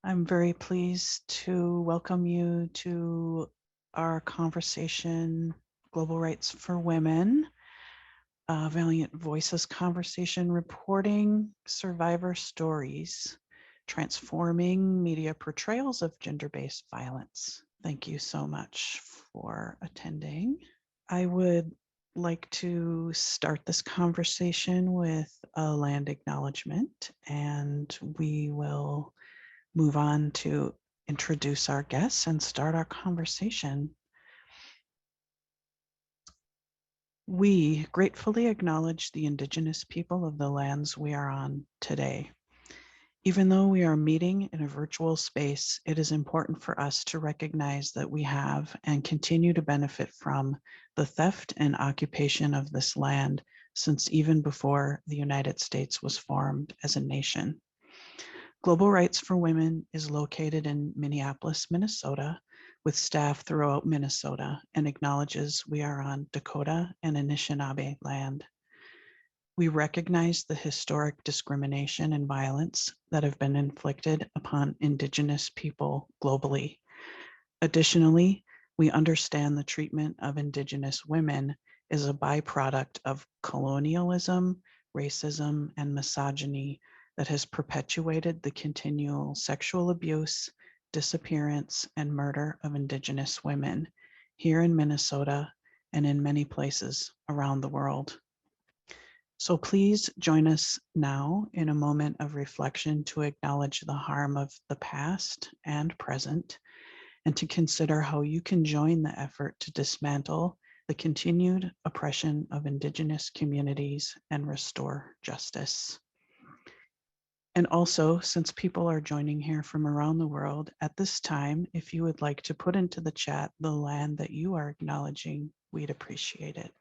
I'm very pleased to welcome you to our conversation, Global Rights for Women, Valiant Voices conversation, reporting survivor stories, transforming media portrayals of gender-based violence. Thank you so much for attending. I would like to start this conversation with a land acknowledgement, and we will move on to introduce our guests and start our conversation. We gratefully acknowledge the Indigenous people of the lands we are on today. Even though we are meeting in a virtual space, it is important for us to recognize that we have and continue to benefit from the theft and occupation of this land since even before the United States was formed as a nation. Global Rights for Women is located in Minneapolis, Minnesota, with staff throughout Minnesota, and acknowledges we are on Dakota and Anishinaabe land. We recognize the historic discrimination and violence that have been inflicted upon Indigenous people globally. Additionally, we understand the treatment of Indigenous women is a byproduct of colonialism, racism, and misogyny that has perpetuated the continual sexual abuse, disappearance, and murder of Indigenous women here in Minnesota and in many places around the world. So please join us now in a moment of reflection to acknowledge the harm of the past and present, and to consider how you can join the effort to dismantle the continued oppression of Indigenous communities and restore justice. And also, since people are joining here from around the world at this time, if you would like to put into the chat the land that you are acknowledging, we'd appreciate it.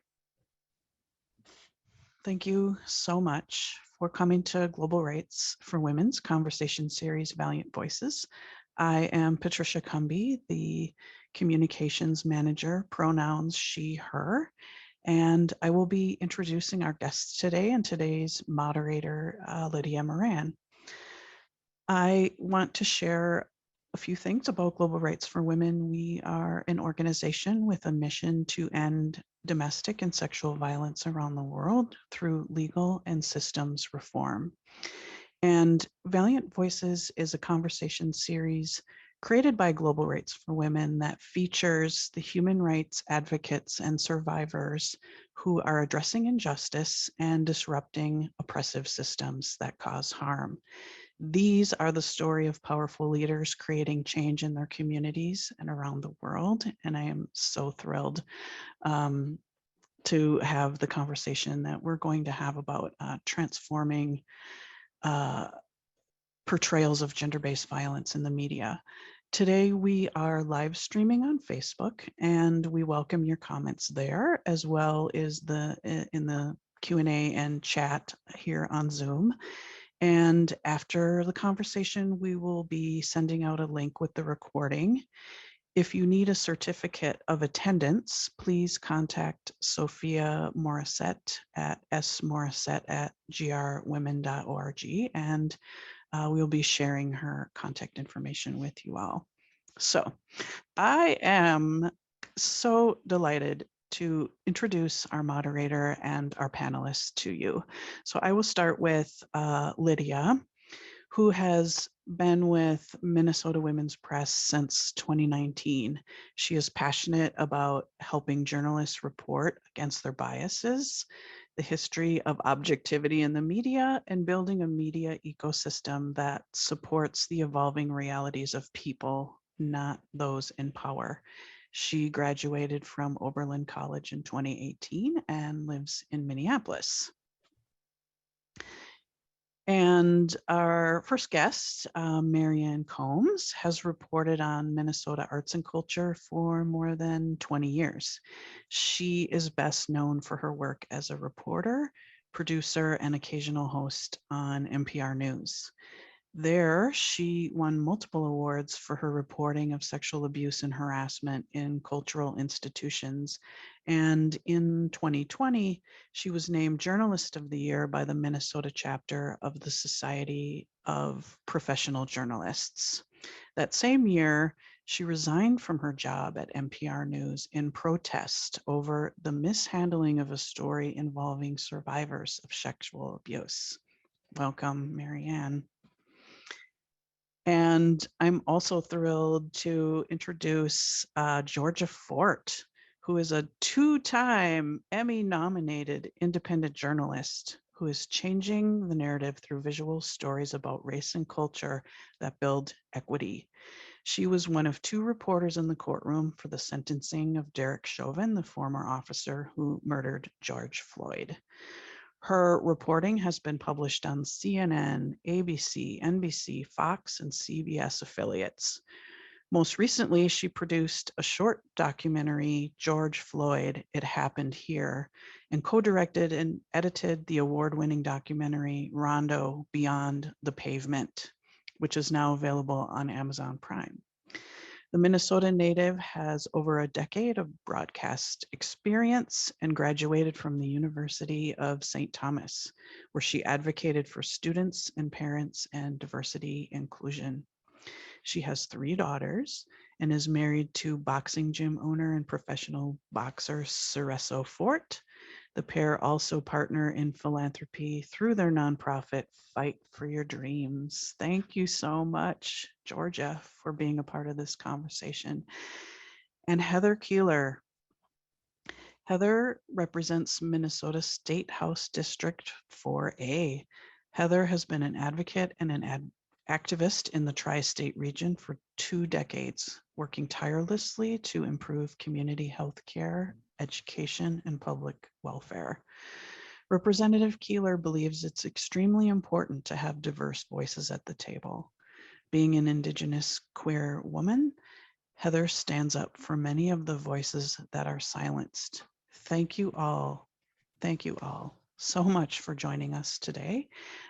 Thank you so much for coming to Global Rights for Women's conversation series, Valiant Voices. I am Patricia Combs, the communications manager, pronouns she, her, and I will be introducing our guests today and today's moderator, Lydia Moran. I want to share a few things about Global Rights for Women. We are an organization with a mission to end domestic and sexual violence around the world through legal and systems reform. And Valiant Voices is a conversation series created by Global Rights for Women that features the human rights advocates and survivors who are addressing injustice and disrupting oppressive systems that cause harm. These are the story of powerful leaders creating change in their communities and around the world. And I am so thrilled to have the conversation that we're going to have about transforming portrayals of gender-based violence in the media. Today, we are live streaming on Facebook, and we welcome your comments there, as well as in the Q&A and chat here on Zoom. And after the conversation, we will be sending out a link with the recording. If you need a certificate of attendance, please contact Sophia Morissette at smorissette@grwomen.org, and we'll be sharing her contact information with you all. So I am so delighted to introduce our moderator and our panelists to you. So I will start with Lydia, who has been with Minnesota Women's Press since 2019. She is passionate about helping journalists report against their biases, the history of objectivity in the media, and building a media ecosystem that supports the evolving realities of people, not those in power. She graduated from Oberlin College in 2018 and lives in Minneapolis. And our first guest, Marianne Combs, has reported on Minnesota arts and culture for more than 20 years. She is best known for her work as a reporter, producer, and occasional host on NPR News. There, she won multiple awards for her reporting of sexual abuse and harassment in cultural institutions. And in 2020, she was named Journalist of the Year by the Minnesota chapter of the Society of Professional Journalists. That same year, she resigned from her job at NPR News in protest over the mishandling of a story involving survivors of sexual abuse. Welcome, Marianne. And I'm also thrilled to introduce Georgia Fort, who is a two-time Emmy-nominated independent journalist who is changing the narrative through visual stories about race and culture that build equity. She was one of two reporters in the courtroom for the sentencing of Derek Chauvin, the former officer who murdered George Floyd. Her reporting has been published on CNN, ABC, NBC, Fox, and CBS affiliates. Most recently, she produced a short documentary, George Floyd, It Happened Here, and co-directed and edited the award-winning documentary, Rondo, Beyond the Pavement, which is now available on Amazon Prime. The Minnesota native has over a decade of broadcast experience and graduated from the University of St. Thomas, where she advocated for students and parents and diversity inclusion. She has 3 daughters and is married to boxing gym owner and professional boxer Cereso Fort. The pair also partner in philanthropy through their nonprofit, Fight for Your Dreams. Thank you so much, Georgia, for being a part of this conversation. And Heather Keeler. Heather represents Minnesota State House District 4A. Heather has been an advocate and an activist in the tri-state region for 2 decades, working tirelessly to improve community health care, education, and public welfare. Representative Keeler believes it's extremely important to have diverse voices at the table. Being an Indigenous queer woman, Heather stands up for many of the voices that are silenced. Thank you all so much for joining us today.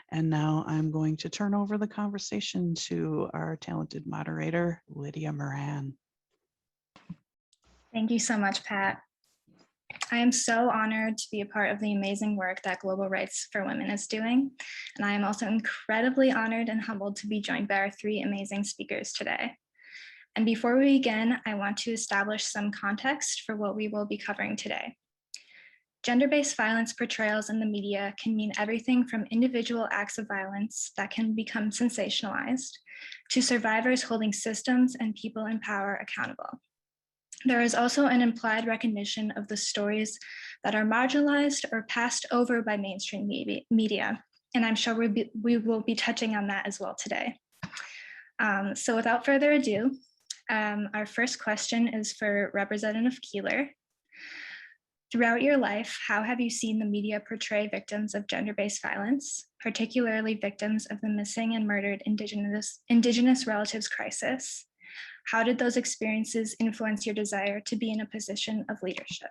And now I'm going to turn over the conversation to our talented moderator, Lydia Moran. Thank you so much, Pat. I am so honored to be a part of the amazing work that Global Rights for Women is doing. And I am also incredibly honored and humbled to be joined by our 3 amazing speakers today. And before we begin, I want to establish some context for what we will be covering today. Gender-based violence portrayals in the media can mean everything from individual acts of violence that can become sensationalized to survivors holding systems and people in power accountable. There is also an implied recognition of the stories that are marginalized or passed over by mainstream media. And I'm sure we will be touching on that as well today. So without further ado, our first question is for Representative Keeler. Throughout your life, how have you seen the media portray victims of gender-based violence, particularly victims of the missing and murdered Indigenous relatives crisis? How did those experiences influence your desire to be in a position of leadership?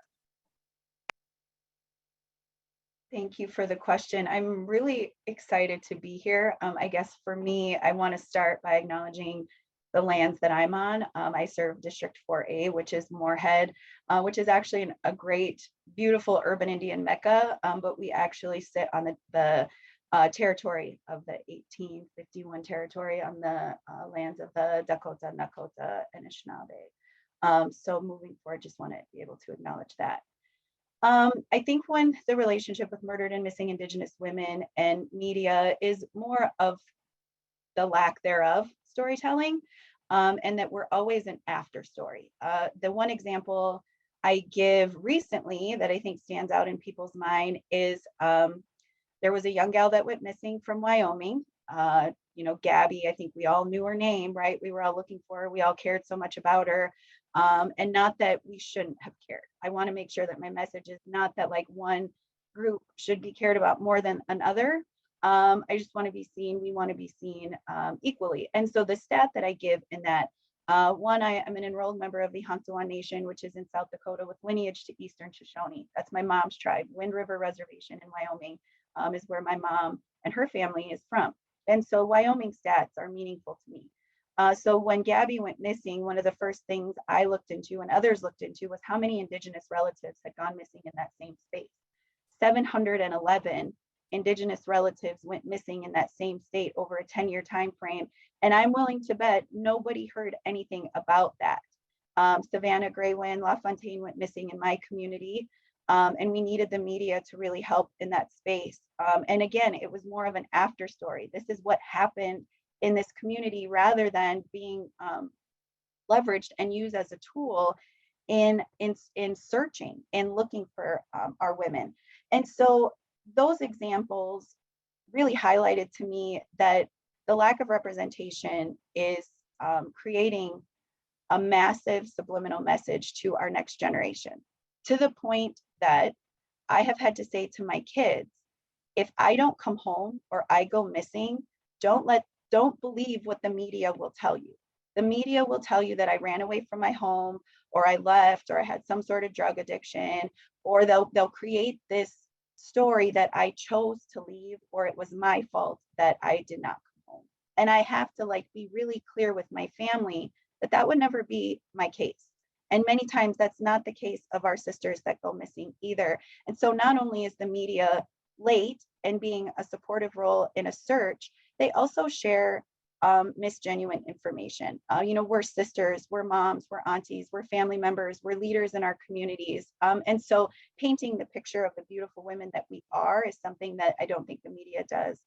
Thank you for the question. I'm really excited to be here. I guess for me, I want to start by acknowledging the lands that I'm on. I serve District 4A, which is Moorhead, which is actually a great, beautiful urban Indian Mecca, but we actually sit on the territory of the 1851 territory on the lands of the Dakota, Nakota, and Anishinaabe. So moving forward, just want to be able to acknowledge that. I think when the relationship with murdered and missing Indigenous women and media is more of the lack thereof storytelling, and that we're always an after story. The one example I give recently that I think stands out in people's mind is there was a young gal that went missing from Wyoming. Gabby, I think we all knew her name, right? We were all looking for her. We all cared so much about her. And not that we shouldn't have cared. I want to make sure that my message is not that like one group should be cared about more than another. I just want to be seen. We want to be seen equally. And so the stat that I give in that, one, I am an enrolled member of the Hunktawan Nation, which is in South Dakota with lineage to Eastern Shoshone. That's my mom's tribe. Wind River Reservation in Wyoming is where my mom and her family is from. And so Wyoming stats are meaningful to me. So when Gabby went missing, one of the first things I looked into and others looked into was how many Indigenous relatives had gone missing in that same space. 711 Indigenous relatives went missing in that same state over a 10-year time frame. And I'm willing to bet nobody heard anything about that. Savannah, Graywin, LaFontaine went missing in my community. And we needed the media to really help in that space. And again, it was more of an after story. This is what happened in this community rather than being leveraged and used as a tool in searching and looking for our women. And so those examples really highlighted to me that the lack of representation is creating a massive subliminal message to our next generation, to the point that I have had to say to my kids, if I don't come home or I go missing, don't believe what the media will tell you. The media will tell you that I ran away from my home, or I left, or I had some sort of drug addiction, or they'll create this story that I chose to leave, or it was my fault that I did not come home. And I have to be really clear with my family that that would never be my case. And many times that's not the case of our sisters that go missing either. And so not only is the media late and being a supportive role in a search, they also share misgenuine information. We're sisters, we're moms, we're aunties, we're family members, we're leaders in our communities. And so painting the picture of the beautiful women that we are is something that I don't think the media does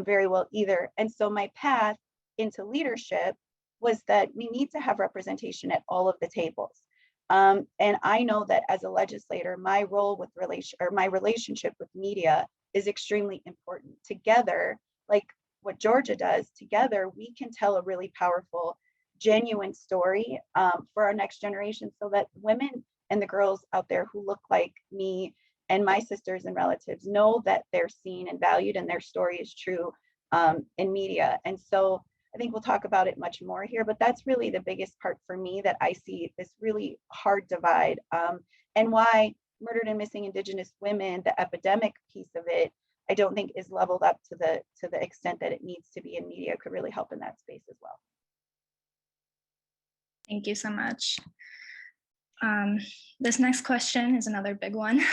very well either. And so my path into leadership was that we need to have representation at all of the tables. And I know that as a legislator, my role with my relationship with media is extremely important. Together, like what Georgia does, together we can tell a really powerful, genuine story for our next generation, so that women and the girls out there who look like me and my sisters and relatives know that they're seen and valued and their story is true in media. And so I think we'll talk about it much more here, but that's really the biggest part for me, that I see this really hard divide, and why murdered and missing Indigenous women, the epidemic piece of it, I don't think is leveled up to the extent that it needs to be in media, could really help in that space as well. Thank you so much. This next question is another big one.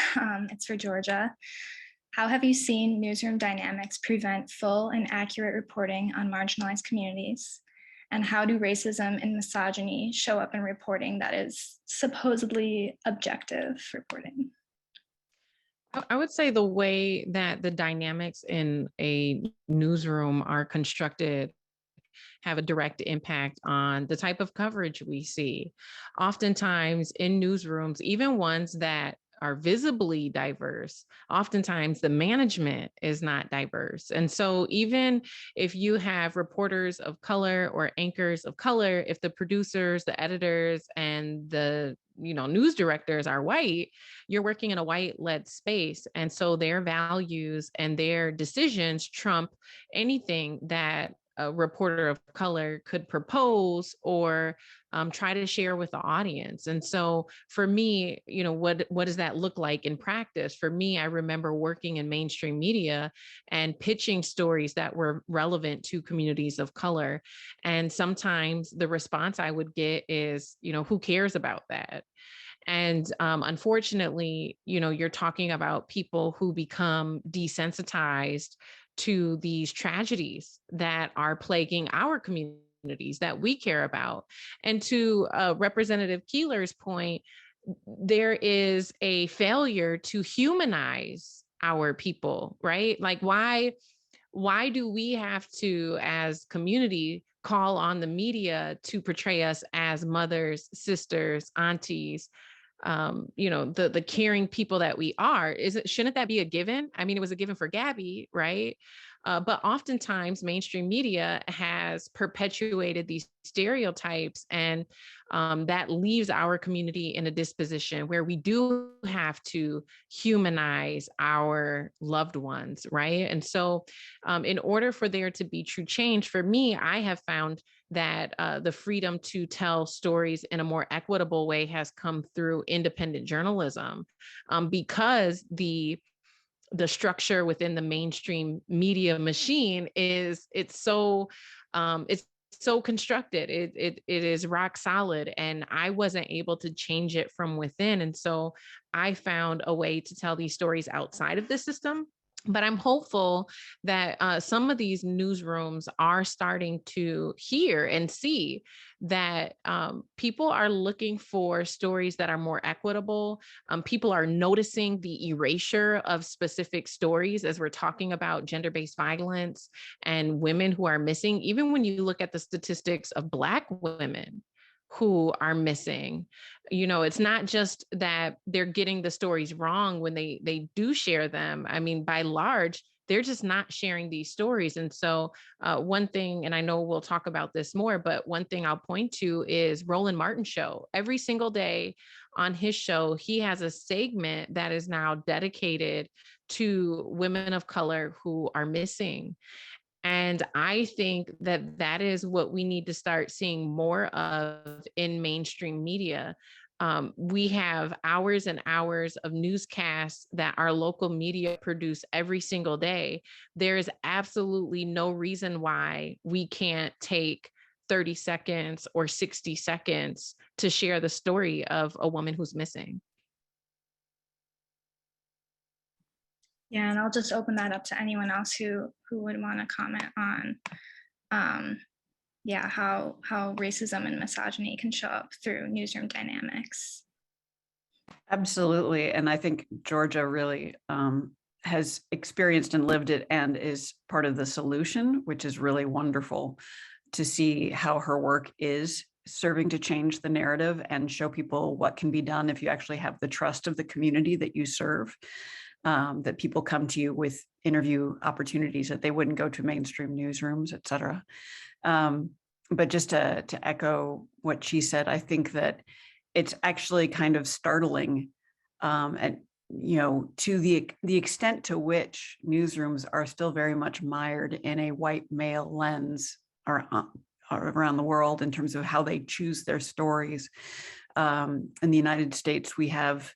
It's for Georgia. How have you seen newsroom dynamics prevent full and accurate reporting on marginalized communities? And how do racism and misogyny show up in reporting that is supposedly objective reporting? I would say the way that the dynamics in a newsroom are constructed have a direct impact on the type of coverage we see. Oftentimes in newsrooms, even ones that are visibly diverse, oftentimes the management is not diverse. And so even if you have reporters of color or anchors of color, if the producers, the editors, and the news directors are white, you're working in a white-led space. And so their values and their decisions trump anything that a reporter of color could propose or try to share with the audience. And so for me, what does that look like in practice? For me, I remember working in mainstream media and pitching stories that were relevant to communities of color. And sometimes the response I would get is, who cares about that? And unfortunately, you're talking about people who become desensitized to these tragedies that are plaguing our communities that we care about. And to Representative Keeler's point, there is a failure to humanize our people, right? Like why do we have to, as community, call on the media to portray us as mothers, sisters, aunties, the caring people that we are? Shouldn't that be a given? I mean, it was a given for Gabby, right? But oftentimes mainstream media has perpetuated these stereotypes, and that leaves our community in a disposition where we do have to humanize our loved ones, right? And so in order for there to be true change, for me, I have found that the freedom to tell stories in a more equitable way has come through independent journalism, because the the structure within the mainstream media machine is it's so constructed. It is rock solid, and I wasn't able to change it from within. And so I found a way to tell these stories outside of the system. But I'm hopeful that some of these newsrooms are starting to hear and see that people are looking for stories that are more equitable. People are noticing the erasure of specific stories as we're talking about gender-based violence and women who are missing. Even when you look at the statistics of Black women who are missing, it's not just that they're getting the stories wrong when they do share them. I mean, by large, they're just not sharing these stories. And so one thing, and I know we'll talk about this more, but one thing I'll point to is Roland Martin's show. Every single day on his show, he has a segment that is now dedicated to women of color who are missing. And I think that that is what we need to start seeing more of in mainstream media. We have hours and hours of newscasts that our local media produce every single day. There is absolutely no reason why we can't take 30 seconds or 60 seconds to share the story of a woman who's missing. Yeah, and I'll just open that up to anyone else who would want to comment on, how racism and misogyny can show up through newsroom dynamics. Absolutely, and I think Georgia really has experienced and lived it and is part of the solution, which is really wonderful to see how her work is serving to change the narrative and show people what can be done if you actually have the trust of the community that you serve. That people come to you with interview opportunities that they wouldn't go to mainstream newsrooms, et cetera. But just to echo what she said, I think that it's actually kind of startling, and to the extent to which newsrooms are still very much mired in a white male lens or around the world in terms of how they choose their stories. In the United States, we have,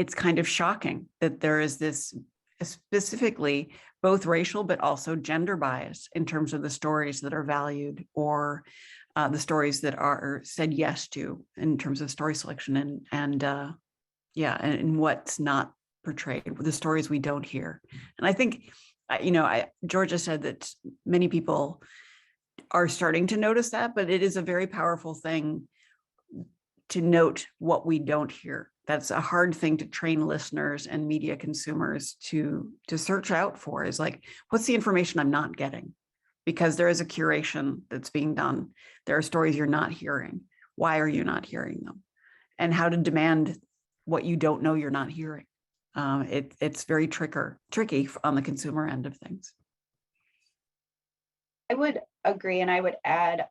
it's kind of shocking that there is this specifically both racial but also gender bias in terms of the stories that are valued or the stories that are said yes to in terms of story selection and what's not portrayed, the stories we don't hear. And I think, Georgia said that many people are starting to notice that, but it is a very powerful thing to note what we don't hear. That's a hard thing to train listeners and media consumers to search out for, is like, what's the information I'm not getting? Because there is a curation that's being done. There are stories you're not hearing. Why are you not hearing them? And how to demand what you don't know you're not hearing. It's very tricky on the consumer end of things. I would agree, and I would add,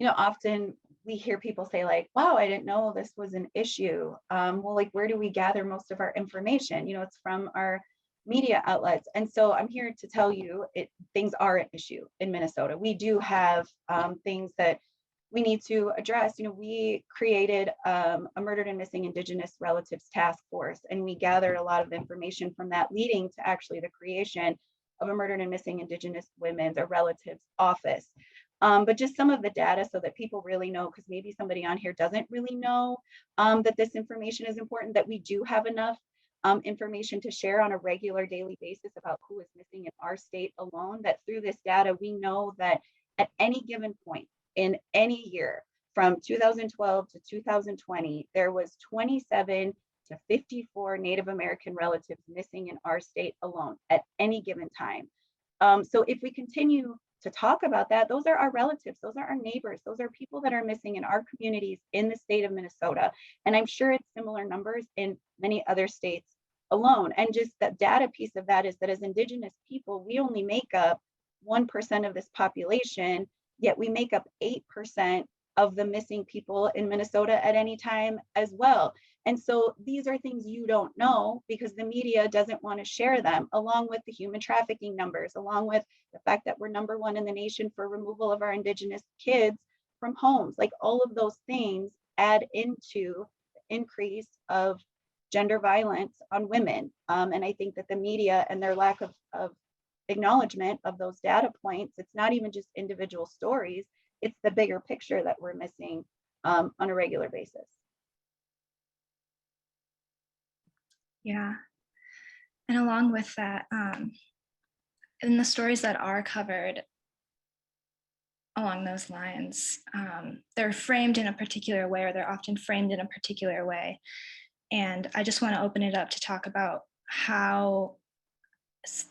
often we hear people say like, wow, I didn't know this was an issue. Well, like, where do we gather most of our information? It's from our media outlets. And so I'm here to tell you things are an issue in Minnesota. We do have things that we need to address. We created a murdered and missing Indigenous relatives task force, and we gathered a lot of information from that, leading to actually the creation of a murdered and missing Indigenous women's or relatives office. But just some of the data so that people really know, because maybe somebody on here doesn't really know that this information is important, that we do have enough information to share on a regular daily basis about who is missing in our state alone, that through this data, we know that at any given point in any year from 2012 to 2020, there was 27 to 54 Native American relatives missing in our state alone at any given time. So if we continue to talk about that, those are our relatives, those are our neighbors, those are people that are missing in our communities in the state of Minnesota. And I'm sure it's similar numbers in many other states alone. And just that data piece of that is that as Indigenous people, we only make up 1% of this population, yet we make up 8% of the missing people in Minnesota at any time as well. And so these are things you don't know because the media doesn't want to share them, along with the human trafficking numbers, along with the fact that we're #1 in the nation for removal of our Indigenous kids from homes. Like, all of those things add into the increase of gender violence on women. And I think that the media and their lack of acknowledgement of those data points, it's not even just individual stories, it's the bigger picture that we're missing on a regular basis. Yeah. And along with that, in the stories that are covered along those lines, they're framed in a particular way, or they're often framed in a particular way. And I just want to open it up to talk about how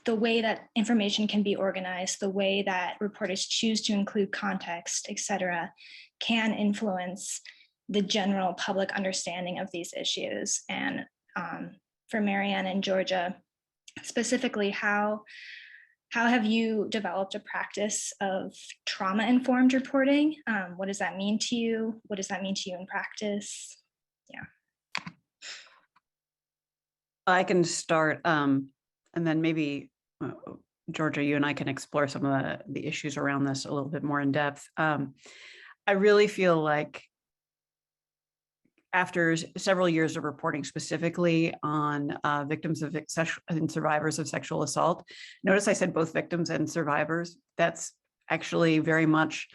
the way that information can be organized, the way that reporters choose to include context, et cetera, can influence the general public understanding of these issues. And for Marianne and Georgia, specifically, how have you developed a practice of trauma-informed reporting? What does that mean to you? What does that mean to you in practice? Yeah. I can start, and then maybe Georgia, you and I can explore some of the issues around this a little bit more in depth. I really feel like after several years of reporting specifically on victims of and survivors of sexual assault, notice I said both victims and survivors. That's actually very much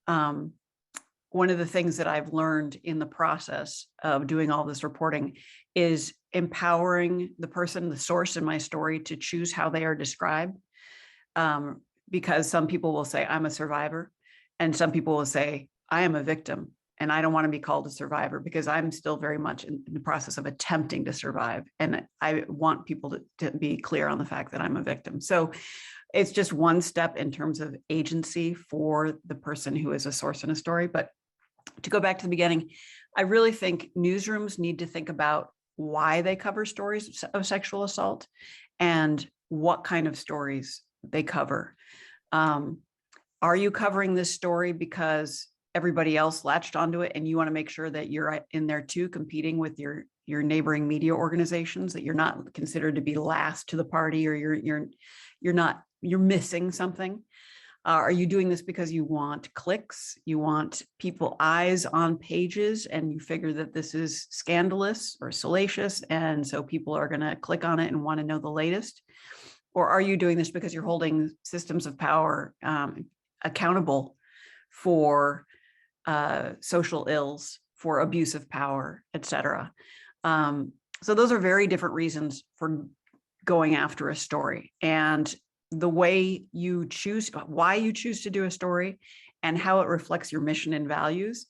one of the things that I've learned in the process of doing all this reporting is empowering the person, the source in my story, to choose how they are described. Because some people will say, I'm a survivor, and some people will say, I am a victim, and I don't want to be called a survivor because I'm still very much in the process of attempting to survive. And I want people to be clear on the fact that I'm a victim. So it's just one step in terms of agency for the person who is a source in a story. But to go back to the beginning, I really think newsrooms need to think about why they cover stories of sexual assault and what kind of stories they cover. Are you covering this story because everybody else latched onto it and you want to make sure that you're in there too, competing with your neighboring media organizations, that you're not considered to be last to the party, or you're missing something? Are you doing this because you want clicks, you want people eyes on pages, and you figure that this is scandalous or salacious, and so people are going to click on it and want to know the latest? Or are you doing this because you're holding systems of power accountable for social ills, for abuse of power, et cetera? So those are very different reasons for going after a story. And the way you choose, why you choose to do a story and how it reflects your mission and values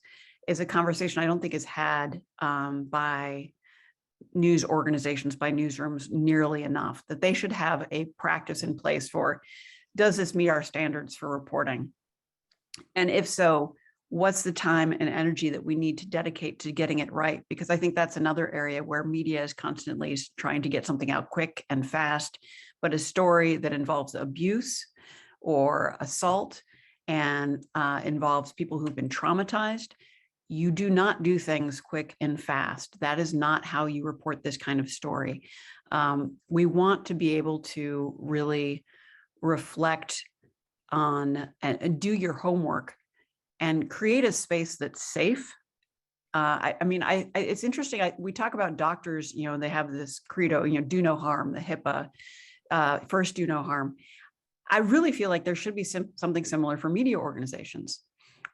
is a conversation I don't think is had by news organizations, by newsrooms nearly enough, that they should have a practice in place for, does this meet our standards for reporting? And if so, what's the time and energy that we need to dedicate to getting it right? Because I think that's another area where media is constantly trying to get something out quick and fast, but a story that involves abuse or assault and involves people who've been traumatized, you do not do things quick and fast. That is not how you report this kind of story. We want to be able to really reflect on and do your homework and create a space that's safe. It's interesting. We talk about doctors, they have this credo, do no harm, the HIPAA, first do no harm. I really feel like there should be something similar for media organizations.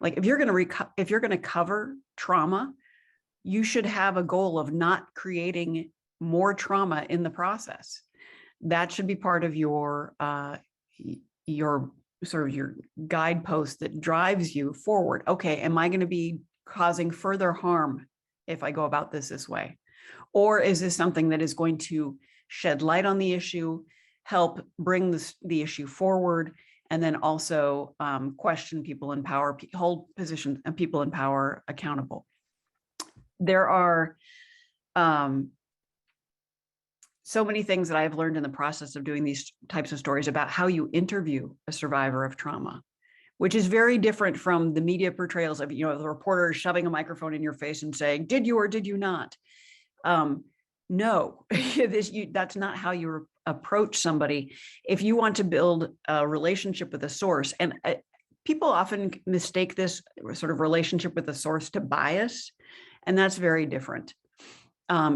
Like if you're going to cover trauma, you should have a goal of not creating more trauma in the process. That should be part of your sort of your guidepost that drives you forward. Okay, am I going to be causing further harm if I go about this way? Or is this something that is going to shed light on the issue, help bring the issue forward, and then also question people in power, hold positions and people in power accountable? There are so many things that I've learned in the process of doing these types of stories about how you interview a survivor of trauma, which is very different from the media portrayals of, the reporter shoving a microphone in your face and saying, did you or did you not? No, that's not how you approach somebody. If you want to build a relationship with a source, and people often mistake this sort of relationship with the source to bias, and that's very different.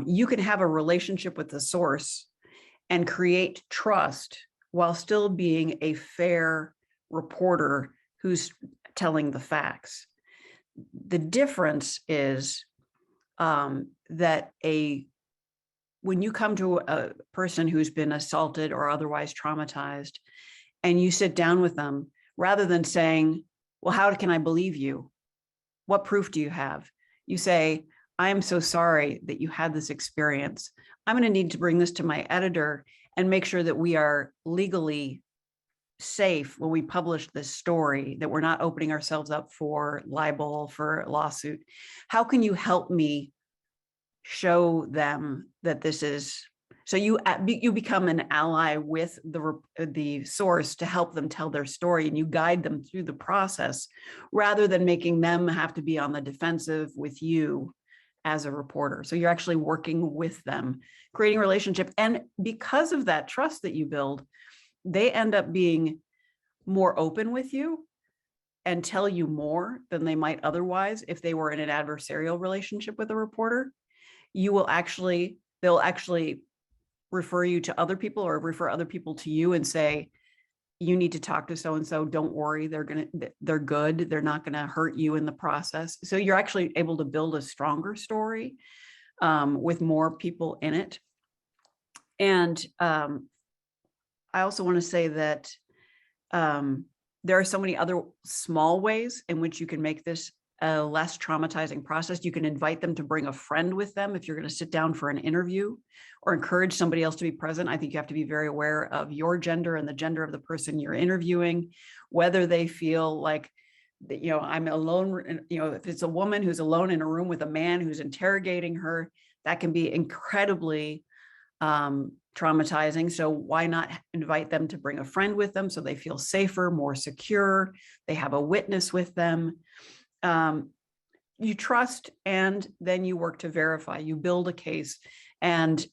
you can have a relationship with the source and create trust while still being a fair reporter who's telling the facts. The difference is that when you come to a person who's been assaulted or otherwise traumatized, and you sit down with them, rather than saying, well, how can I believe you? What proof do you have? You say, I am so sorry that you had this experience. I'm going to need to bring this to my editor and make sure that we are legally safe when we publish this story, that we're not opening ourselves up for libel, for lawsuit. How can you help me show them that this is, so you become an ally with the source to help them tell their story, and you guide them through the process rather than making them have to be on the defensive with you as a reporter. So you're actually working with them, creating a relationship. And because of that trust that you build, they end up being more open with you and tell you more than they might otherwise if they were in an adversarial relationship with a reporter. They'll actually refer you to other people or refer other people to you and say, you need to talk to so-and-so, don't worry, they're good, they're not gonna hurt you in the process. So you're actually able to build a stronger story with more people in it. And I also want to say that there are so many other small ways in which you can make this a less traumatizing process. You can invite them to bring a friend with them if you're going to sit down for an interview, or encourage somebody else to be present. I think you have to be very aware of your gender and the gender of the person you're interviewing, whether they feel like, I'm alone, if it's a woman who's alone in a room with a man who's interrogating her, that can be incredibly traumatizing. So why not invite them to bring a friend with them so they feel safer, more secure, they have a witness with them. You trust, and then you work to verify, you build a case. And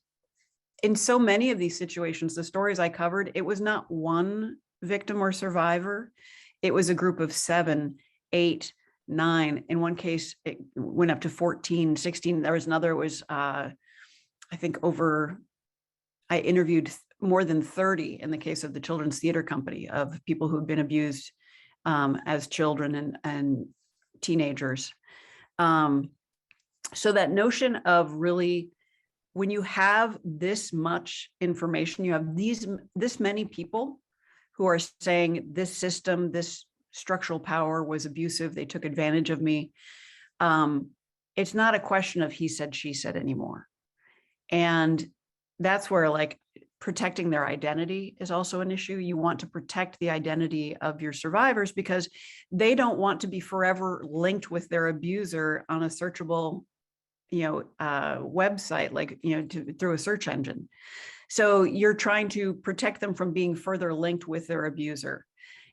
in so many of these situations, the stories I covered, it was not one victim or survivor. It was a group of 7, 8, 9. In one case, it went up to 14, 16. There was another, it was, I interviewed more than 30 in the case of the Children's Theater Company, of people who've been abused as children and teenagers. So that notion of really, when you have this much information, you have this many people who are saying this system, this structural power was abusive, they took advantage of me. It's not a question of he said, she said anymore. And that's where, like, protecting their identity is also an issue. You want to protect the identity of your survivors because they don't want to be forever linked with their abuser on a searchable, website, like, through a search engine. So you're trying to protect them from being further linked with their abuser.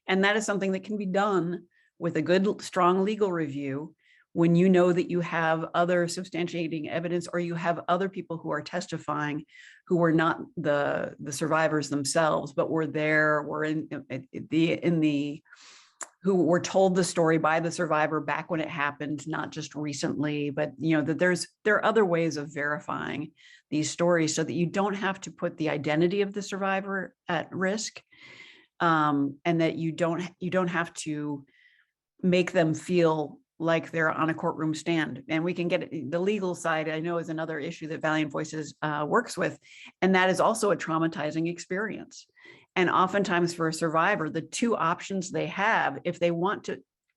And that is something that can be done with a good, strong legal review, when you know that you have other substantiating evidence, or you have other people who are testifying who were not the survivors themselves, but were there, who were told the story by the survivor back when it happened, not just recently. But that there are other ways of verifying these stories so that you don't have to put the identity of the survivor at risk, and that you don't have to make them feel like they're on a courtroom stand. And we can get the legal side, I know, is another issue that Valiant Voices works with. And that is also a traumatizing experience. And oftentimes for a survivor, the two options they have, if they want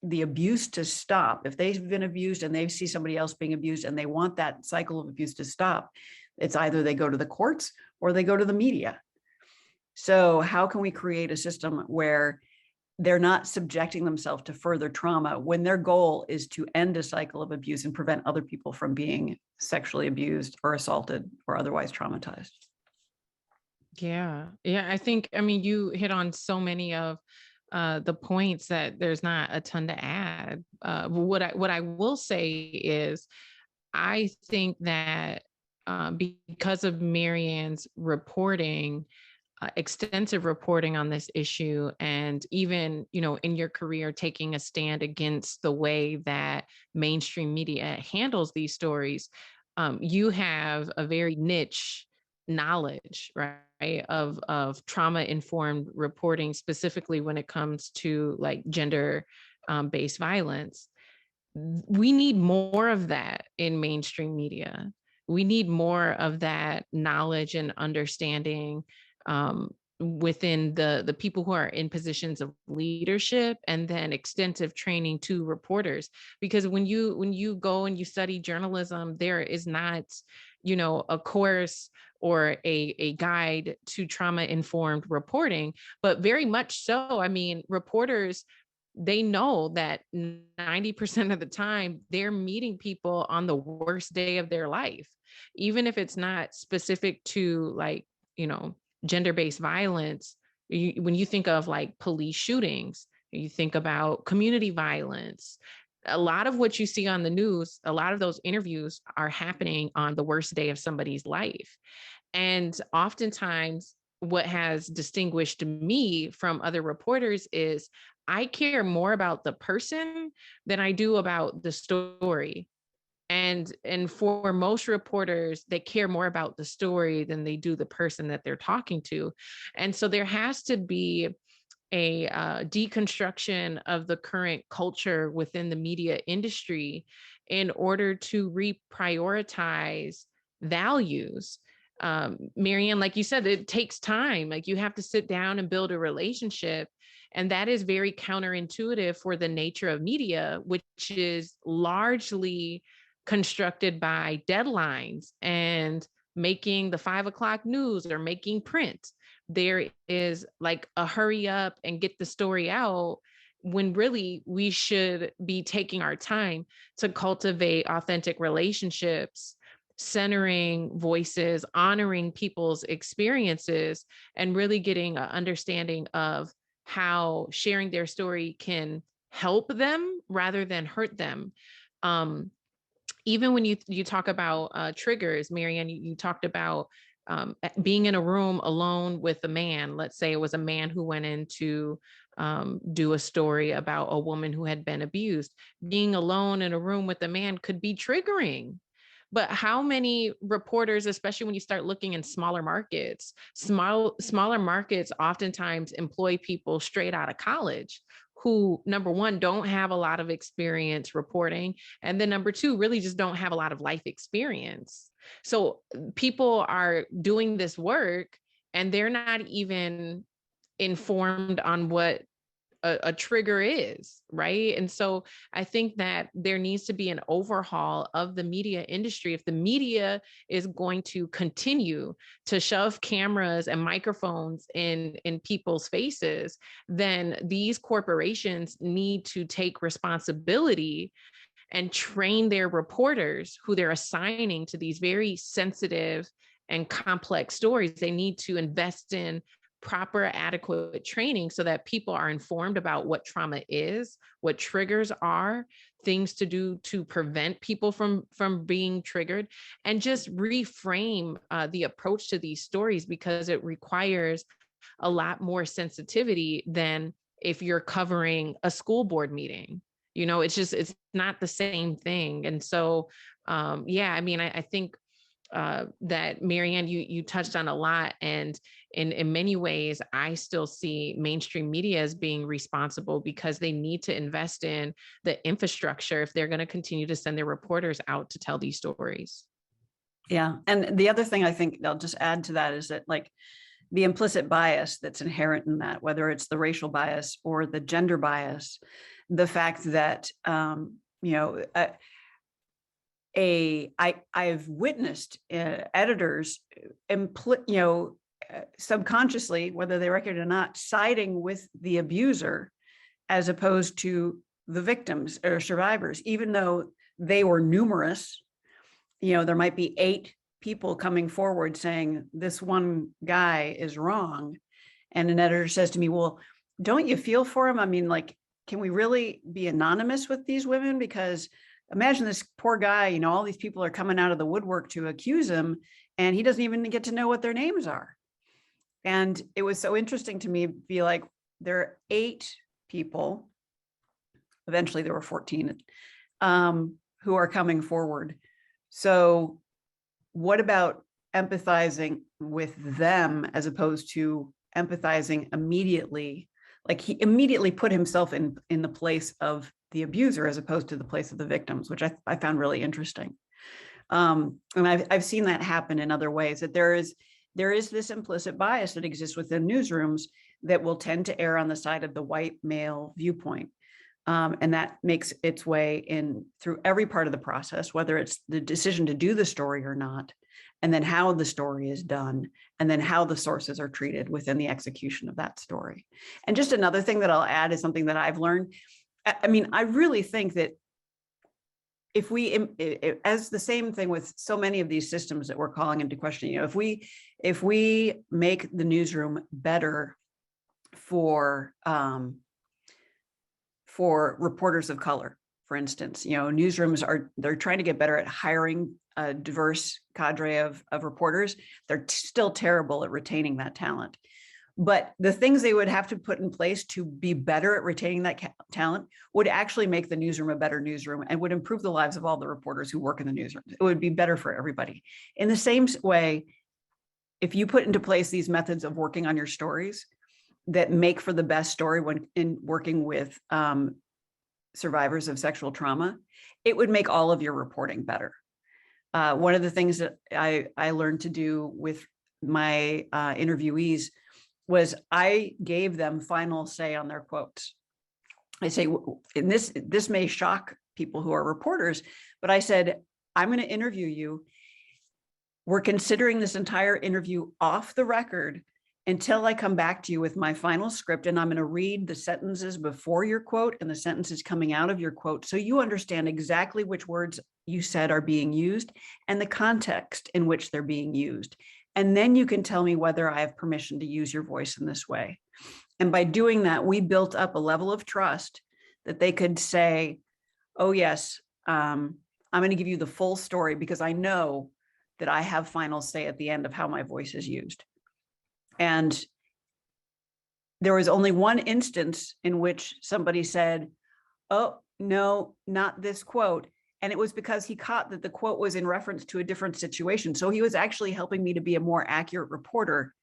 the abuse to stop, if they've been abused and they see somebody else being abused and they want that cycle of abuse to stop, it's either they go to the courts or they go to the media. So how can we create a system where they're not subjecting themselves to further trauma when their goal is to end a cycle of abuse and prevent other people from being sexually abused or assaulted or otherwise traumatized? Yeah. I think, you hit on so many of the points that there's not a ton to add. What I will say is, I think that because of Marianne's reporting, extensive reporting on this issue, and even, in your career, taking a stand against the way that mainstream media handles these stories, you have a very niche knowledge, right, of trauma-informed reporting, specifically when it comes to like gender based violence. We need more of that in mainstream media. We need more of that knowledge and understanding within the people who are in positions of leadership, and then extensive training to reporters. Because when you go and you study journalism, there is not, you know, a course or a guide to trauma-informed reporting, but very much so. I mean, reporters, they know that 90% of the time they're meeting people on the worst day of their life, even if it's not specific to like, you know, gender-based violence. When you think of like police shootings, you think about community violence, a lot of what you see on the news, a lot of those interviews are happening on the worst day of somebody's life. And oftentimes what has distinguished me from other reporters is I care more about the person than I do about the story. And for most reporters, they care more about the story than they do the person that they're talking to. And so there has to be a deconstruction of the current culture within the media industry in order to reprioritize values. Marianne, like you said, it takes time. Like you have to sit down and build a relationship. And that is very counterintuitive for the nature of media, which is largely constructed by deadlines and making the 5 o'clock news or making print. There is like a hurry up and get the story out, when really we should be taking our time to cultivate authentic relationships, centering voices, honoring people's experiences, and really getting an understanding of how sharing their story can help them rather than hurt them. Even when you talk about triggers, Marianne, you talked about being in a room alone with a man. Let's say it was a man who went in to do a story about a woman who had been abused. Being alone in a room with a man could be triggering. But how many reporters, especially when you start looking in smaller markets, smaller markets oftentimes employ people straight out of college who, number one, don't have a lot of experience reporting, and then number two, really just don't have a lot of life experience. So people are doing this work and they're not even informed on what a trigger is, right? And so I think that there needs to be an overhaul of the media industry. If the media is going to continue to shove cameras and microphones in people's faces, then these corporations need to take responsibility and train their reporters who they're assigning to these very sensitive and complex stories. They need to invest in proper, adequate training so that people are informed about what trauma is, what triggers are, things to do to prevent people from being triggered, and just reframe the approach to these stories, because it requires a lot more sensitivity than if you're covering a school board meeting. You know, it's not the same thing. And so, yeah, I mean, I think that Marianne, you touched on a lot, and in many ways, I still see mainstream media as being responsible, because they need to invest in the infrastructure if they're going to continue to send their reporters out to tell these stories. Yeah, and the other thing I think I'll just add to that is that, like, the implicit bias that's inherent in that, whether it's the racial bias or the gender bias, the fact that you know. I've witnessed editors, subconsciously, whether they recognize it or not, siding with the abuser as opposed to the victims or survivors, even though they were numerous. You know, there might be 8 people coming forward saying this one guy is wrong, and an editor says to me, "Well, don't you feel for him? I mean, like, can we really be anonymous with these women? Because imagine this poor guy, you know, all these people are coming out of the woodwork to accuse him, and he doesn't even get to know what their names are." And it was so interesting to me, be like, there are 8 people, eventually there were 14, who are coming forward. So what about empathizing with them as opposed to empathizing immediately? Like he immediately put himself in the place of the abuser as opposed to the place of the victims, which I found really interesting. And I've seen that happen in other ways, that there is this implicit bias that exists within newsrooms that will tend to err on the side of the white male viewpoint. And that makes its way in through every part of the process, whether it's the decision to do the story or not, and then how the story is done, and then how the sources are treated within the execution of that story. And just another thing that I'll add is something that I've learned. I mean, I really think that if we, as the same thing with so many of these systems that we're calling into question, you know, if we make the newsroom better for reporters of color, for instance, you know, newsrooms they're trying to get better at hiring a diverse cadre of reporters. They're still terrible at retaining that talent. But the things they would have to put in place to be better at retaining that talent would actually make the newsroom a better newsroom and would improve the lives of all the reporters who work in the newsroom. It would be better for everybody. In the same way, if you put into place these methods of working on your stories that make for the best story when in working with survivors of sexual trauma, it would make all of your reporting better. One of the things that I learned to do with my interviewees was I gave them final say on their quotes. I say, and this may shock people who are reporters, but I said, I'm going to interview you. We're considering this entire interview off the record until I come back to you with my final script, and I'm going to read the sentences before your quote and the sentences coming out of your quote, so you understand exactly which words you said are being used and the context in which they're being used. And then you can tell me whether I have permission to use your voice in this way. And by doing that, we built up a level of trust that they could say, oh yes, I'm going to give you the full story because I know that I have final say at the end of how my voice is used. And there was only one instance in which somebody said, oh, no, not this quote. And it was because he caught that the quote was in reference to a different situation. So he was actually helping me to be a more accurate reporter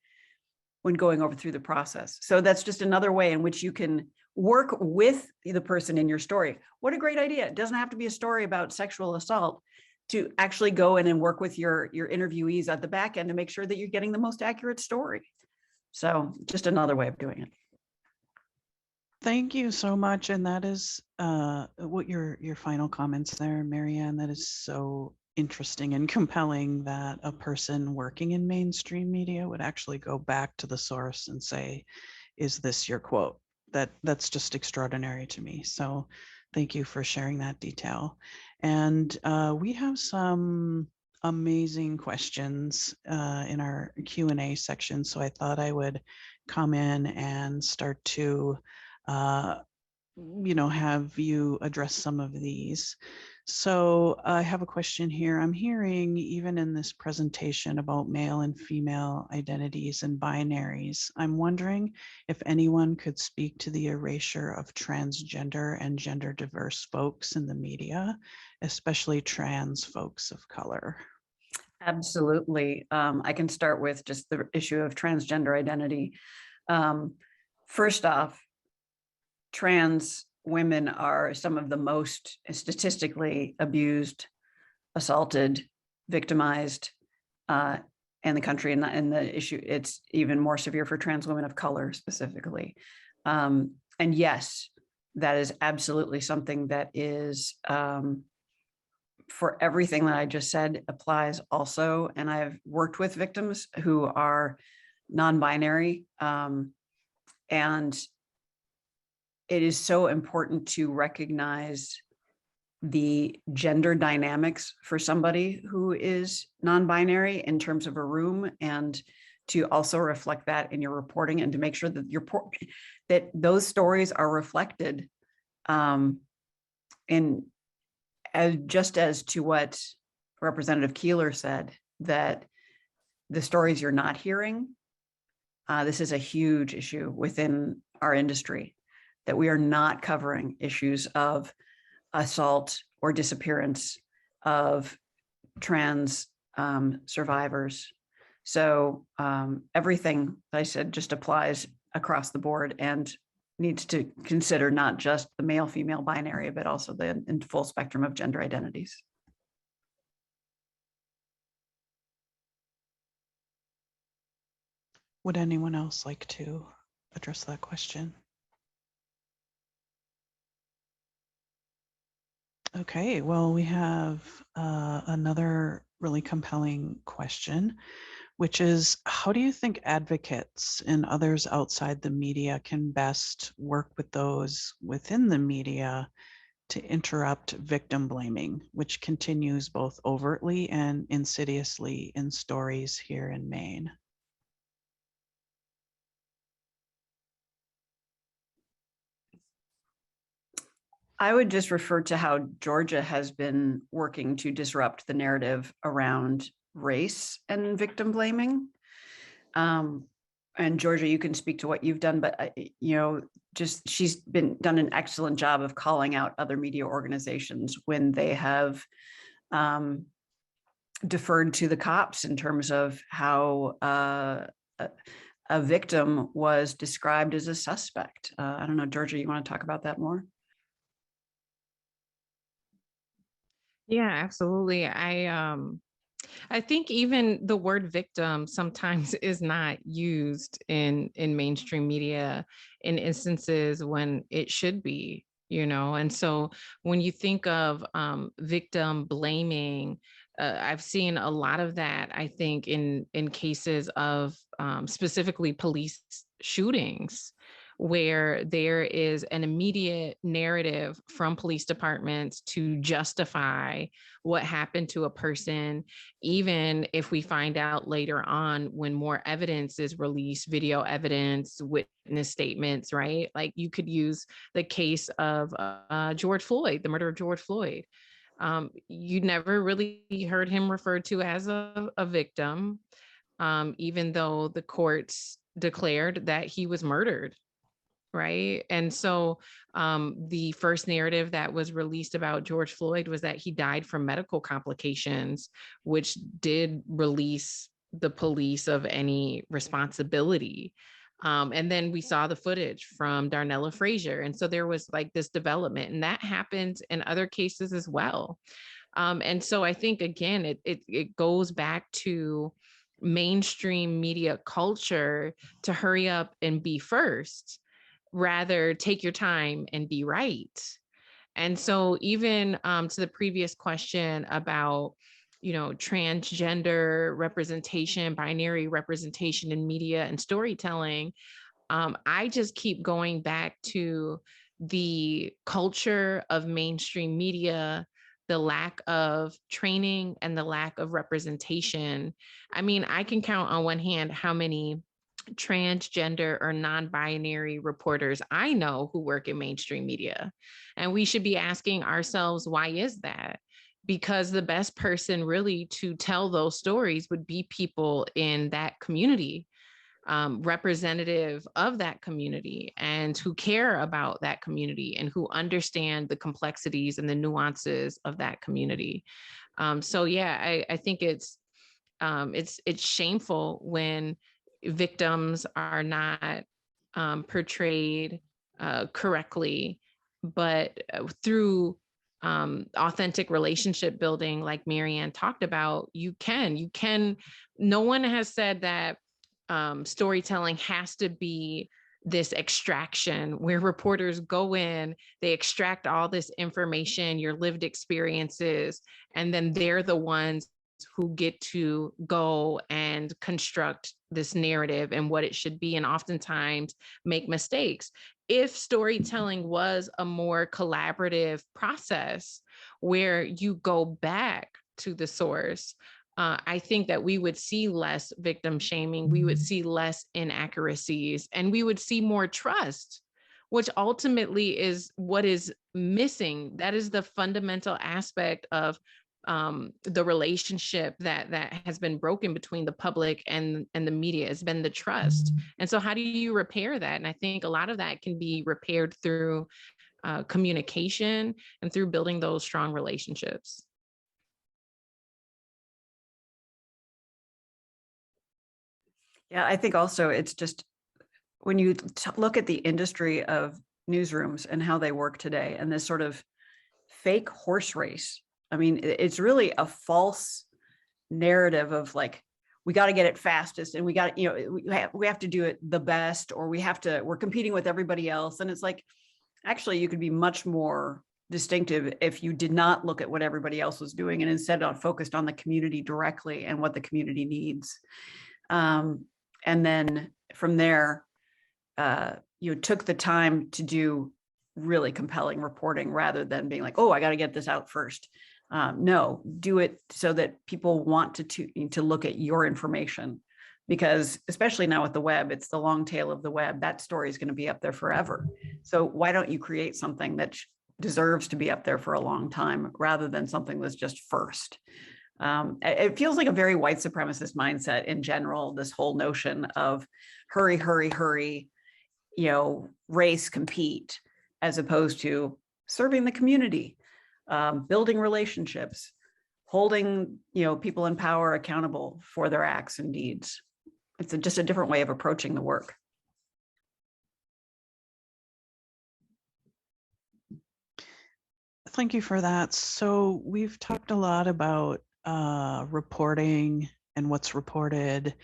when going over through the process. So that's just another way in which you can work with the person in your story. What a great idea. It doesn't have to be a story about sexual assault to actually go in and work with your interviewees at the back end to make sure that you're getting the most accurate story. So just another way of doing it. Thank you so much. And that is what your final comments there, Marianne, that is so interesting and compelling that a person working in mainstream media would actually go back to the source and say, is this your quote? That's just extraordinary to me. So thank you for sharing that detail. And we have some amazing questions in our Q&A section. So I thought I would come in and start to have you address some of these. So I have a question here. I'm hearing even in this presentation about male and female identities and binaries. I'm wondering if anyone could speak to the erasure of transgender and gender diverse folks in the media, especially trans folks of color. Absolutely. I can start with just the issue of transgender identity. First off, trans women are some of the most statistically abused, assaulted, victimized in the country. And the issue, it's even more severe for trans women of color specifically. And yes, that is absolutely something that is for everything that I just said applies also. And I've worked with victims who are non-binary, and it is so important to recognize the gender dynamics for somebody who is non-binary in terms of a room, and to also reflect that in your reporting, and to make sure that that those stories are reflected just as to what Representative Keeler said, that the stories you're not hearing, this is a huge issue within our industry, that we are not covering issues of assault or disappearance of trans survivors. So everything I said just applies across the board and needs to consider not just the male-female binary, but also the full spectrum of gender identities. Would anyone else like to address that question? Okay, well, we have another really compelling question, which is, how do you think advocates and others outside the media can best work with those within the media to interrupt victim blaming, which continues both overtly and insidiously in stories here in Maine? I would just refer to how Georgia has been working to disrupt the narrative around race and victim blaming. And Georgia, you can speak to what you've done, but just she's done an excellent job of calling out other media organizations when they have deferred to the cops in terms of how a victim was described as a suspect. I don't know, Georgia, you want to talk about that more? Yeah, absolutely. I think even the word victim sometimes is not used in mainstream media in instances when it should be, and so when you think of victim blaming, I've seen a lot of that, I think, in cases of specifically police shootings, where there is an immediate narrative from police departments to justify what happened to a person, even if we find out later on when more evidence is released, video evidence, witness statements, right? Like you could use the case of George Floyd, the murder of George Floyd. You never really heard him referred to as a victim, even though the courts declared that he was murdered. Right. And so the first narrative that was released about George Floyd was that he died from medical complications, which did release the police of any responsibility. And then we saw the footage from Darnella Frazier. And so there was like this development, and that happened in other cases as well. And so I think, again, it goes back to mainstream media culture to hurry up and be first, rather take your time and be right. And so even to the previous question about, transgender representation, binary representation in media and storytelling, I just keep going back to the culture of mainstream media, the lack of training and the lack of representation. I mean, I can count on one hand how many transgender or non-binary reporters I know who work in mainstream media. And we should be asking ourselves, why is that? Because the best person really to tell those stories would be people in that community, representative of that community, and who care about that community and who understand the complexities and the nuances of that community. So yeah, I think it's shameful when victims are not portrayed correctly, but through authentic relationship building, like Marianne talked about, you can. No one has said that storytelling has to be this extraction where reporters go in, they extract all this information, your lived experiences, and then they're the ones who get to go and construct this narrative and what it should be, and oftentimes make mistakes. If storytelling was a more collaborative process where you go back to the source, I think that we would see less victim shaming, we would see less inaccuracies, and we would see more trust, which ultimately is what is missing. That is the fundamental aspect of the relationship that has been broken between the public and the media, has been the trust. And so how do you repair that? And I think a lot of that can be repaired through communication and through building those strong relationships. Yeah, I think also it's just when you look at the industry of newsrooms and how they work today and this sort of fake horse race. I mean, it's really a false narrative of like, we got to get it fastest and we got, you know, we have to do it the best, or we're competing with everybody else. And it's like, actually, you could be much more distinctive if you did not look at what everybody else was doing and instead focused on the community directly and what the community needs. And then from there, you took the time to do really compelling reporting rather than being like, oh, I got to get this out first. No, do it so that people want to look at your information, because especially now with the web, it's the long tail of the web. That story is going to be up there forever. So why don't you create something that deserves to be up there for a long time rather than something that's just first? It feels like a very white supremacist mindset in general, this whole notion of hurry, hurry, hurry, you know, race, compete, as opposed to serving the community, building relationships, holding, you know, people in power accountable for their acts and deeds. It's just a different way of approaching the work. Thank you for that. So we've talked a lot about reporting and what's reported,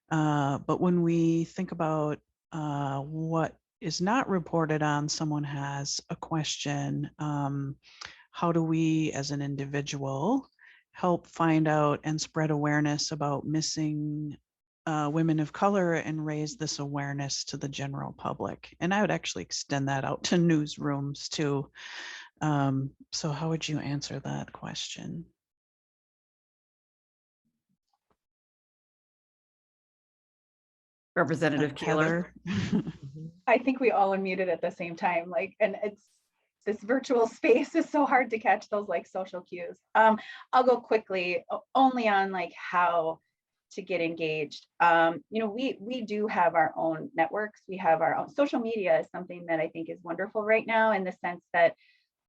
but when we think about what is not reported on, someone has a question, how do we as an individual help find out and spread awareness about missing women of color and raise this awareness to the general public? And I would actually extend that out to newsrooms too. So how would you answer that question? Representative Keeler. I think we all unmuted at the same time, like, and it's this virtual space is so hard to catch those like social cues. I'll go quickly only on like how to get engaged. You know, we do have our own networks. We have our own social media is something that I think is wonderful right now in the sense that,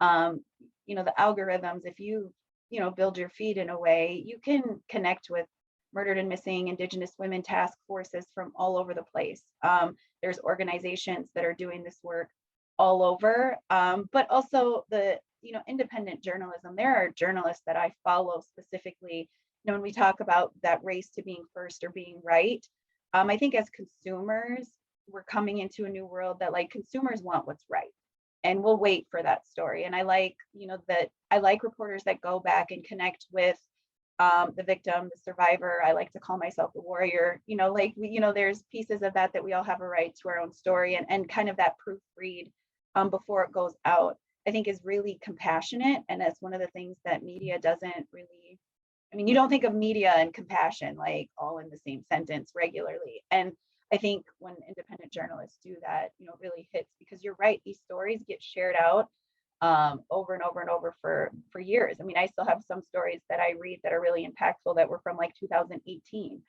you know, the algorithms, if you know, build your feed in a way, you can connect with murdered and missing Indigenous women task forces from all over the place. There's organizations that are doing this work all over, but also the, you know, independent journalism. There are journalists that I follow specifically. You know, when we talk about that race to being first or being right, I think as consumers, we're coming into a new world that like consumers want what's right, and we'll wait for that story. And I like, you know, that I like reporters that go back and connect with the victim, the survivor. I like to call myself the warrior. You know, like we, you know, there's pieces of that we all have a right to our own story, and kind of that proofread before it goes out, I think is really compassionate. And that's one of the things that media doesn't really, I mean, you don't think of media and compassion like all in the same sentence regularly. And I think when independent journalists do that, you know, it really hits, because you're right, these stories get shared out over and over and over for years. I mean, I still have some stories that I read that are really impactful that were from like 2018.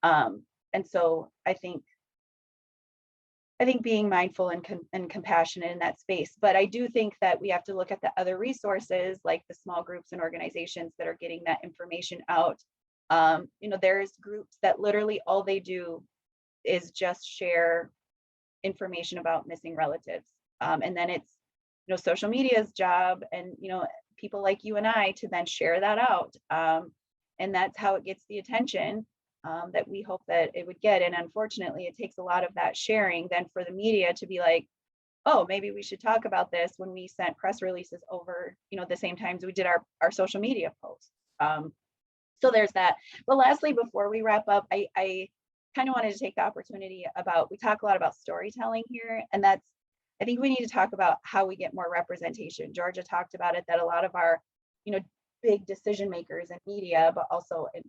And so I think being mindful and compassionate in that space. But I do think that we have to look at the other resources, like the small groups and organizations that are getting that information out. You know, there's groups that literally all they do is just share information about missing relatives. And then it's, you know, social media's job and, you know, people like you and I to then share that out. And that's how it gets the attention that we hope that it would get. And unfortunately, it takes a lot of that sharing then for the media to be like, oh, maybe we should talk about this when we sent press releases over, you know, the same times we did our social media posts. So there's that. But lastly, before we wrap up, I kind of wanted to take the opportunity about, we talk a lot about storytelling here, and that's, I think we need to talk about how we get more representation. Georgia talked about it, that a lot of our, you know, big decision makers in media, but also in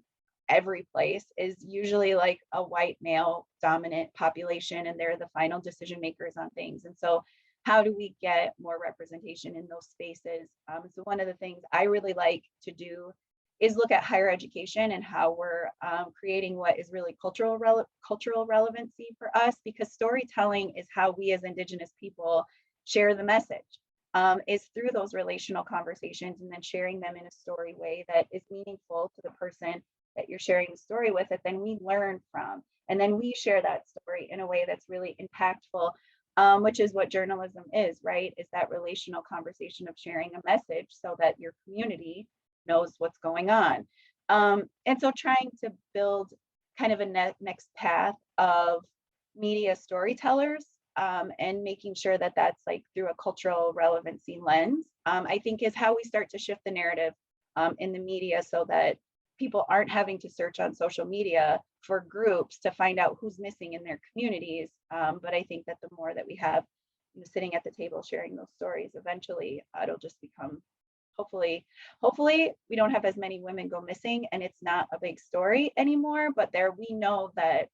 every place, is usually like a white male dominant population, and they're the final decision makers on things. And so how do we get more representation in those spaces? So one of the things I really like to do is look at higher education and how we're creating what is really cultural relevancy for us, because storytelling is how we as Indigenous people share the message, is through those relational conversations and then sharing them in a story way that is meaningful to the person that you're sharing the story with that then we learn from. And then we share that story in a way that's really impactful, which is what journalism is, right? Is that relational conversation of sharing a message so that your community knows what's going on. And so trying to build kind of a next path of media storytellers, and making sure that that's like through a cultural relevancy lens, I think is how we start to shift the narrative in the media so that people aren't having to search on social media for groups to find out who's missing in their communities. But I think that the more that we have, you know, sitting at the table sharing those stories, eventually it'll just become, hopefully we don't have as many women go missing and it's not a big story anymore, but we know that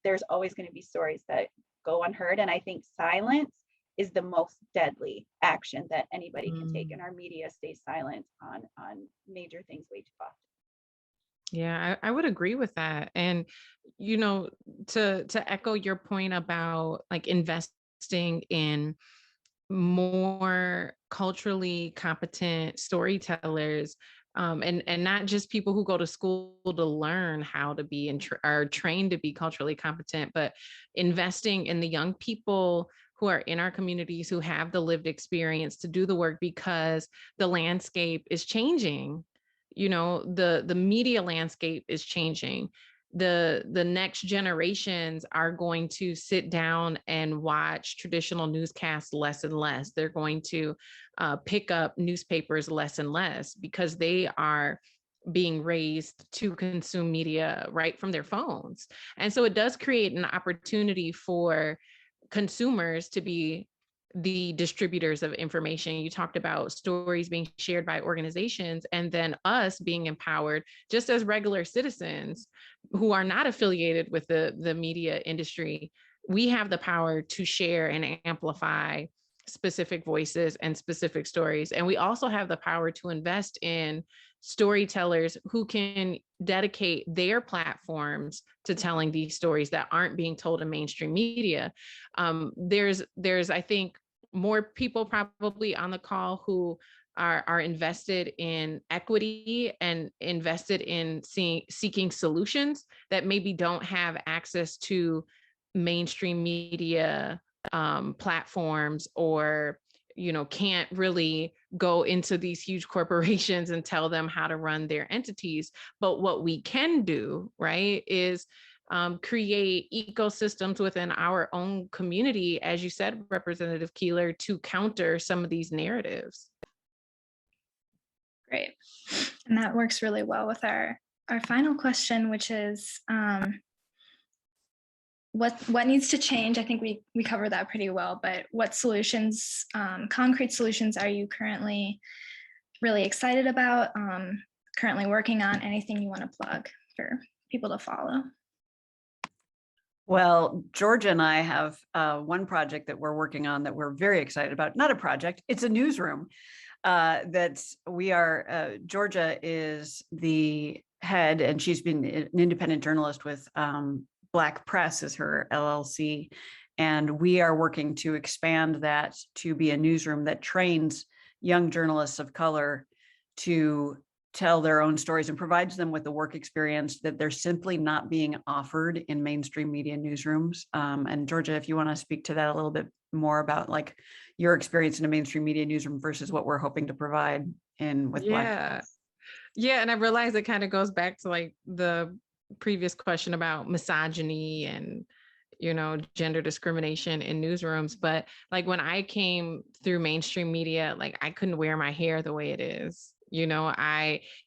there's always going to be stories that go unheard. And I think silence is the most deadly action that anybody can take, and our media stays silent on major things way too often. Yeah, I would agree with that. And, you know, to echo your point about like investing in more culturally competent storytellers, and not just people who go to school to learn how to be and are trained to be culturally competent, but investing in the young people who are in our communities who have the lived experience to do the work, because the landscape is changing. You know, the media landscape is changing. The next generations are going to sit down and watch traditional newscasts less and less. They're going to pick up newspapers less and less because they are being raised to consume media right from their phones. And so it does create an opportunity for consumers to be the distributors of information. You talked about stories being shared by organizations, and then us being empowered just as regular citizens who are not affiliated with the media industry. We have the power to share and amplify specific voices and specific stories. And we also have the power to invest in storytellers who can dedicate their platforms to telling these stories that aren't being told in mainstream media. There's, I think, more people probably on the call who are invested in equity and invested in seeking solutions that maybe don't have access to mainstream media platforms, or, you know, can't really go into these huge corporations and tell them how to run their entities. But what we can do, right, is create ecosystems within our own community, as you said, Representative Keeler, to counter some of these narratives. Great. And that works really well with our final question, which is what needs to change? I think we covered that pretty well, but what solutions, concrete solutions, are you currently really excited about, currently working on? Anything you want to plug for people to follow? Well, Georgia and I have one project that we're working on that we're very excited about. Not a project, it's a newsroom. Georgia is the head, and she's been an independent journalist with Black Press as her LLC. And we are working to expand that to be a newsroom that trains young journalists of color to tell their own stories and provides them with the work experience that they're simply not being offered in mainstream media newsrooms. And Georgia, if you want to speak to that a little bit more about like your experience in a mainstream media newsroom versus what we're hoping to provide with Black. Yeah, and I realize it kind of goes back to like the previous question about misogyny and, you know, gender discrimination in newsrooms. But like when I came through mainstream media, like I couldn't wear my hair the way it is. You know,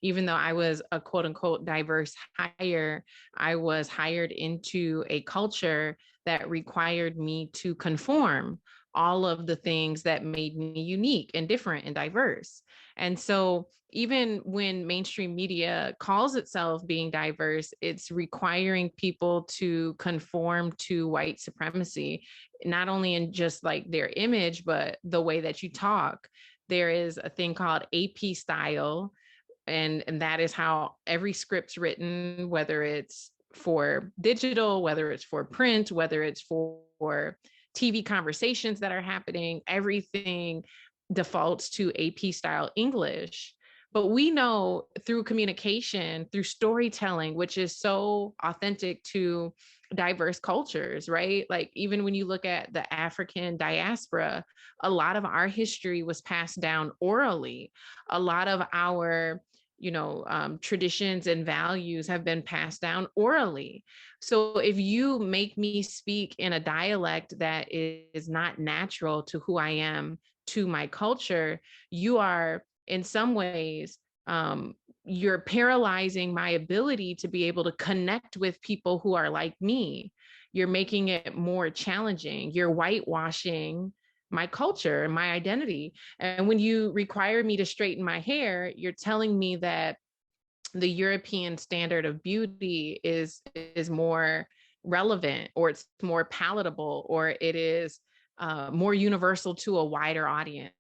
even though I was a quote unquote diverse hire, I was hired into a culture that required me to conform all of the things that made me unique and different and diverse. And so even when mainstream media calls itself being diverse, it's requiring people to conform to white supremacy, not only in just like their image, but the way that you talk. There is a thing called AP style, and that is how every script's written, whether it's for digital, whether it's for print, whether it's for TV conversations that are happening, everything defaults to AP style English. But we know through communication, through storytelling, which is so authentic to diverse cultures, right? Like even when you look at the African diaspora, a lot of our history was passed down orally. A lot of our traditions and values have been passed down orally. So if you make me speak in a dialect that is not natural to who I am, to my culture, you are in some ways, you're paralyzing my ability to be able to connect with people who are like me. You're making it more challenging. You're whitewashing my culture and my identity. And when you require me to straighten my hair, you're telling me that the European standard of beauty is more relevant, or it's more palatable, or it is more universal to a wider audience,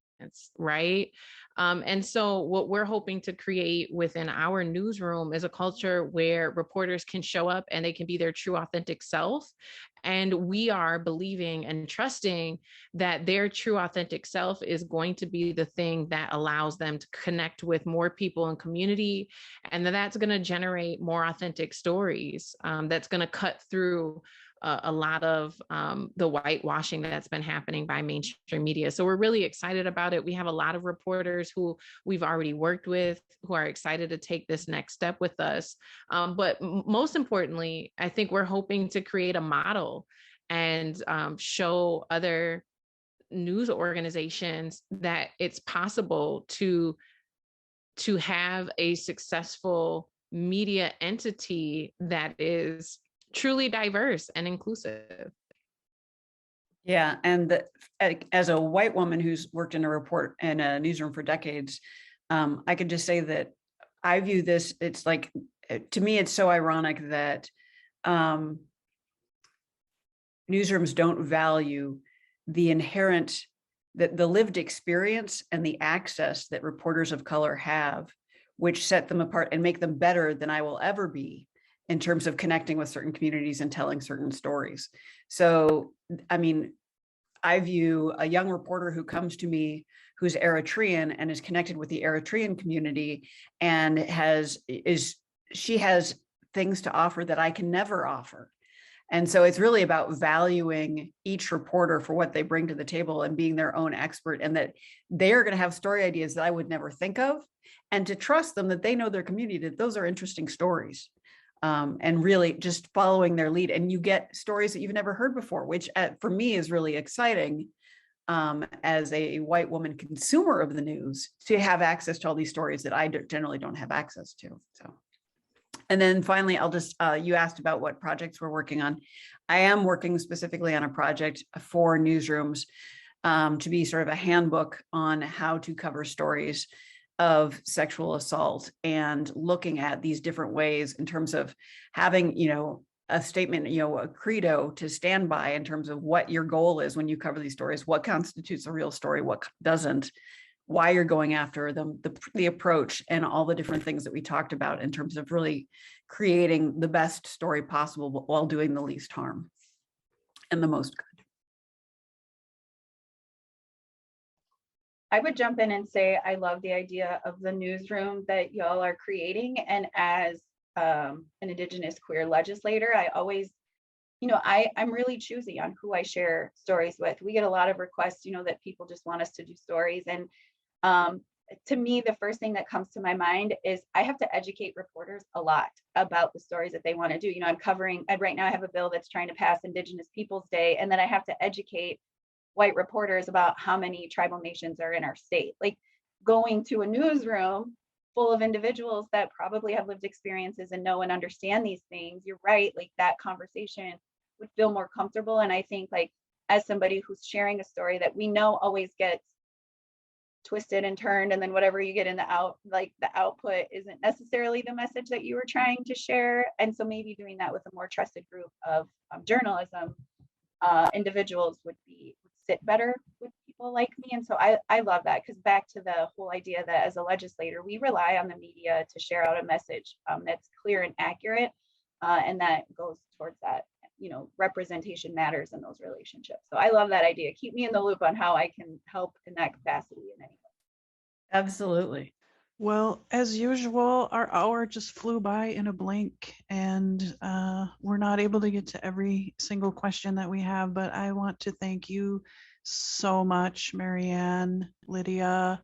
right? And so what we're hoping to create within our newsroom is a culture where reporters can show up and they can be their true authentic self. And we are believing and trusting that their true authentic self is going to be the thing that allows them to connect with more people in community. And that's going to generate more authentic stories, that's going to cut through a lot of the whitewashing that's been happening by mainstream media. So we're really excited about it. We have a lot of reporters who we've already worked with who are excited to take this next step with us. But most importantly, I think we're hoping to create a model and show other news organizations that it's possible to have a successful media entity that is truly diverse and inclusive. Yeah, and as a white woman who's worked in a newsroom for decades, I could just say that I view this, it's like, to me, it's so ironic that newsrooms don't value the inherent, the lived experience and the access that reporters of color have, which set them apart and make them better than I will ever be in terms of connecting with certain communities and telling certain stories. So, I mean, I view a young reporter who comes to me who's Eritrean and is connected with the Eritrean community and she has things to offer that I can never offer. And so it's really about valuing each reporter for what they bring to the table and being their own expert, and that they're going to have story ideas that I would never think of, and to trust them that they know their community, that those are interesting stories. And really just following their lead, and you get stories that you've never heard before, which for me is really exciting as a white woman consumer of the news, to have access to all these stories that I generally don't have access to. So, and then finally, I'll just, you asked about what projects we're working on. I am working specifically on a project for newsrooms to be sort of a handbook on how to cover stories of sexual assault, and looking at these different ways in terms of having, a statement, a credo to stand by in terms of what your goal is when you cover these stories, what constitutes a real story, what doesn't, why you're going after them, the approach, and all the different things that we talked about in terms of really creating the best story possible while doing the least harm and the most good. I would jump in and say I love the idea of the newsroom that y'all are creating. And as an Indigenous queer legislator, I always, I'm really choosy on who I share stories with. We get a lot of requests, that people just want us to do stories. And to me, the first thing that comes to my mind is I have to educate reporters a lot about the stories that they want to do. I'm covering, right now I have a bill that's trying to pass Indigenous Peoples Day, and then I have to educate white reporters about how many tribal nations are in our state. Like, going to a newsroom full of individuals that probably have lived experiences and know and understand these things, you're right, like that conversation would feel more comfortable. And I think, like, as somebody who's sharing a story that we know always gets twisted and turned, and then whatever you get in the output isn't necessarily the message that you were trying to share. And so maybe doing that with a more trusted group of journalism individuals would sit better with people like me. And so I love that, because back to the whole idea that as a legislator, we rely on the media to share out a message that's clear and accurate, and that goes towards that, representation matters in those relationships. So I love that idea. Keep me in the loop on how I can help in that capacity in any way. Absolutely. Well, as usual, our hour just flew by in a blink, and we're not able to get to every single question that we have, but I want to thank you so much, Marianne, Lydia,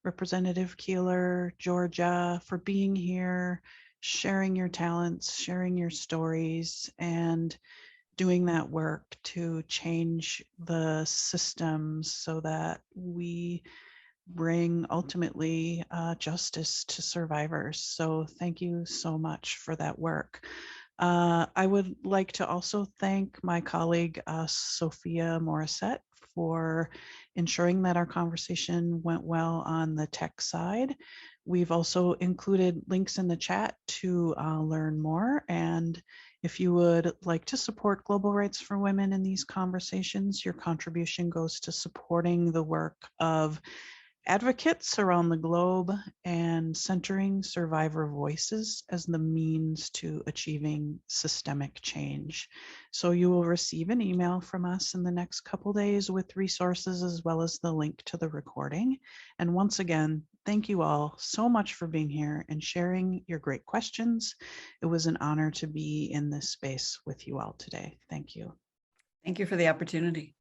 Representative Keeler, Georgia, for being here, sharing your talents, sharing your stories, and doing that work to change the systems so that we bring ultimately justice to survivors. So thank you so much for that work. I would like to also thank my colleague, Sophia Morissette, for ensuring that our conversation went well on the tech side. We've also included links in the chat to learn more. And if you would like to support Global Rights for Women in these conversations, your contribution goes to supporting the work of advocates around the globe and centering survivor voices as the means to achieving systemic change. So you will receive an email from us in the next couple days with resources as well as the link to the recording. And once again, thank you all so much for being here and sharing your great questions. It was an honor to be in this space with you all today. Thank you. Thank you for the opportunity.